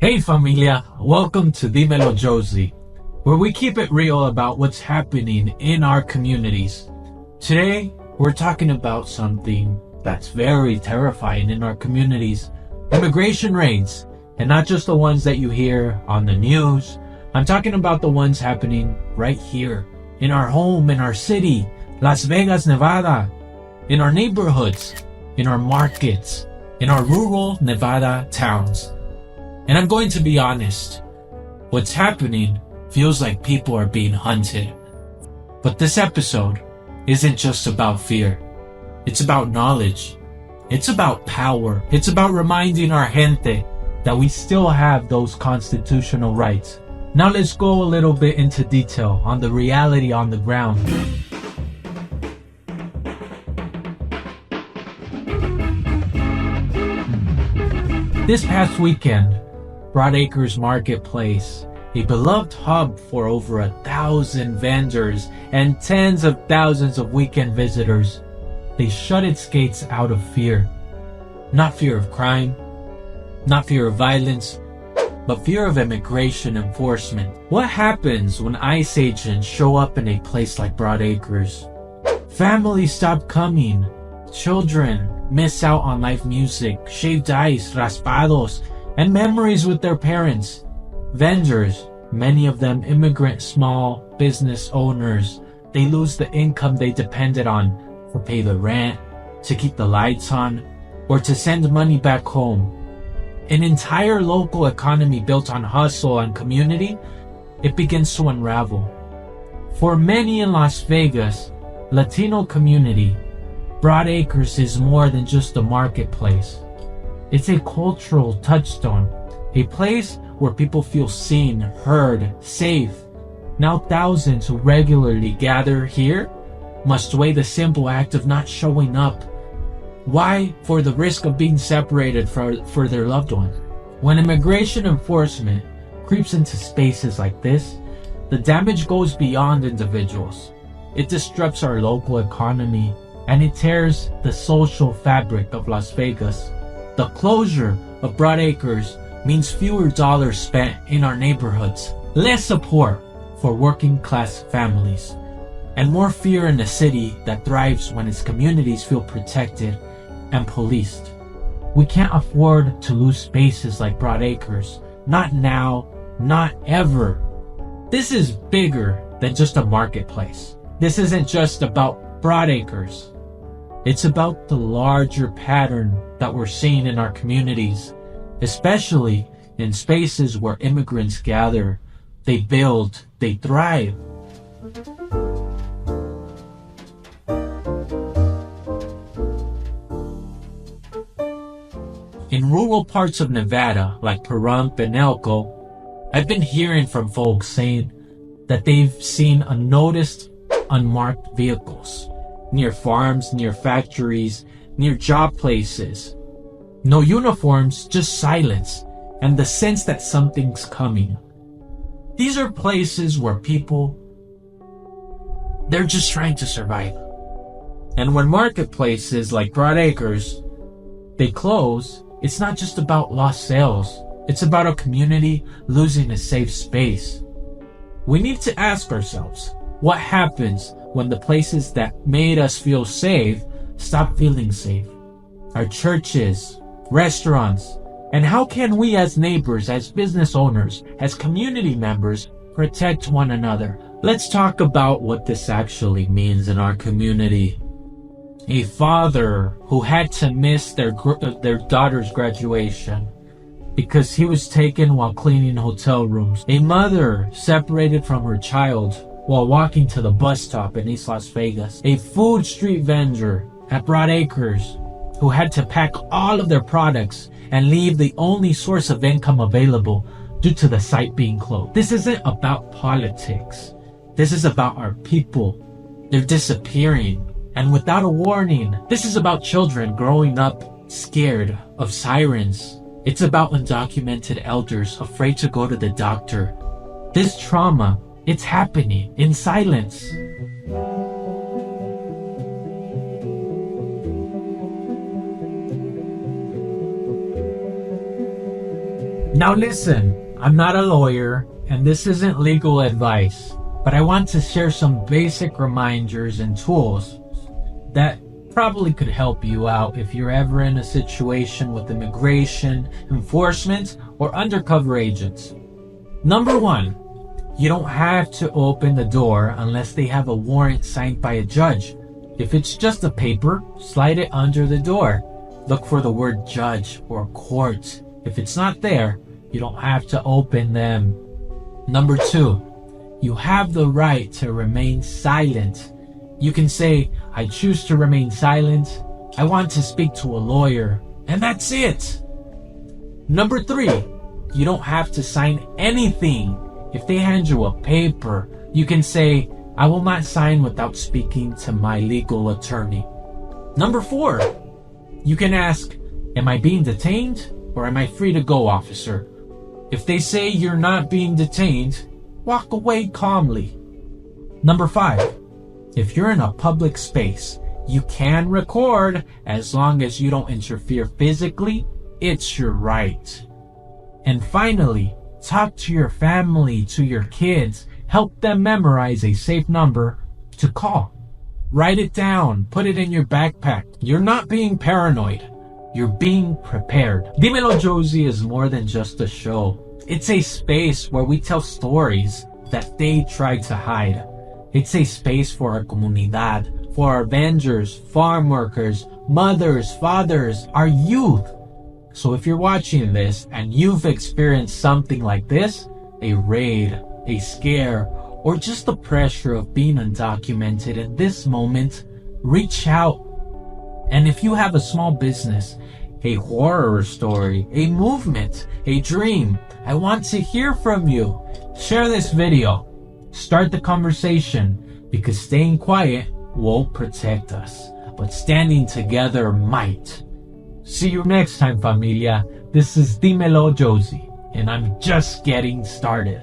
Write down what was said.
Hey familia, welcome to Dímelo Josie, where we keep it real about what's happening in our communities. Today, we're talking about something that's very terrifying in our communities, immigration raids, and not just the ones that you hear on the news. I'm talking about the ones happening right here, in our home, in our city, Las Vegas, Nevada, in our neighborhoods, in our markets, in our rural Nevada towns. And I'm going to be honest, what's happening feels like people are being hunted. But this episode isn't just about fear. It's about knowledge. It's about power. It's about reminding our gente that we still have those constitutional rights. Now let's go a little bit into detail on the reality on the ground. This past weekend, Broadacres Marketplace, a beloved hub for over 1,000 vendors and tens of thousands of weekend visitors, they shut its gates out of fear. Not fear of crime, not fear of violence, but fear of immigration enforcement. What happens when ICE agents show up in a place like Broadacres? Families stop coming. Children miss out on live music, shaved ice, raspados, and memories with their parents. Vendors, many of them immigrant small business owners, they lose the income they depended on to pay the rent, to keep the lights on, or to send money back home. An entire local economy built on hustle and community, it begins to unravel. For many in Las Vegas, Latino community, Broadacres is more than just a marketplace. It's a cultural touchstone, a place where people feel seen, heard, safe. Now thousands who regularly gather here must weigh the simple act of not showing up. Why? For the risk of being separated for their loved ones. When immigration enforcement creeps into spaces like this, the damage goes beyond individuals. It disrupts our local economy and it tears the social fabric of Las Vegas. The closure of Broadacres means fewer dollars spent in our neighborhoods, less support for working class families, and more fear in a city that thrives when its communities feel protected and policed. We can't afford to lose spaces like Broadacres. Not now, not ever. This is bigger than just a marketplace. This isn't just about Broadacres. It's about the larger pattern that we're seeing in our communities, especially in spaces where immigrants gather, they build, they thrive. In rural parts of Nevada, like Pahrump and Elko, I've been hearing from folks saying that they've seen unnoticed, unmarked vehicles near farms, near factories, near job places. No uniforms, just silence, and the sense that something's coming. These are places where people, they're just trying to survive. And when marketplaces like Broadacres, they close, it's not just about lost sales. It's about a community losing a safe space. We need to ask ourselves, what happens when the places that made us feel safe stop feeling safe? Our churches, restaurants, and how can we as neighbors, as business owners, as community members protect one another? Let's talk about what this actually means in our community. A father who had to miss their daughter's graduation because he was taken while cleaning hotel rooms. A mother separated from her child while walking to the bus stop in East Las Vegas. A food street vendor at Broadacres who had to pack all of their products and leave the only source of income available due to the site being closed. This isn't about politics. This is about our people. They're disappearing, and without a warning. This is about children growing up scared of sirens. It's about undocumented elders afraid to go to the doctor. This trauma, it's happening in silence. Now listen, I'm not a lawyer, and this isn't legal advice, but I want to share some basic reminders and tools that probably could help you out if you're ever in a situation with immigration, enforcement, or undercover agents. Number 1, you don't have to open the door unless they have a warrant signed by a judge. If it's just a paper, slide it under the door. Look for the word judge or court. If it's not there, you don't have to open them. Number 2, you have the right to remain silent. You can say, I choose to remain silent. I want to speak to a lawyer. And that's it. Number 3, you don't have to sign anything. If they hand you a paper, you can say, I will not sign without speaking to my legal attorney. Number 4, you can ask, am I being detained or am I free to go, officer? If they say you're not being detained, walk away calmly. Number 5, if you're in a public space, you can record as long as you don't interfere physically. It's your right. And finally, talk to your family, to your kids. Help them memorize a safe number to call. Write it down. Put it in your backpack. You're not being paranoid. You're being prepared. Dímelo Josie is more than just a show. It's a space where we tell stories that they try to hide. It's a space for our comunidad, for our vendors, farm workers, mothers, fathers, our youth. So if you're watching this and you've experienced something like this, a raid, a scare, or just the pressure of being undocumented in this moment, reach out. And if you have a small business, a horror story, a movement, a dream, I want to hear from you. Share this video. Start the conversation, because staying quiet won't protect us, but standing together might. See you next time, familia. This is Dímelo Josie, and I'm just getting started.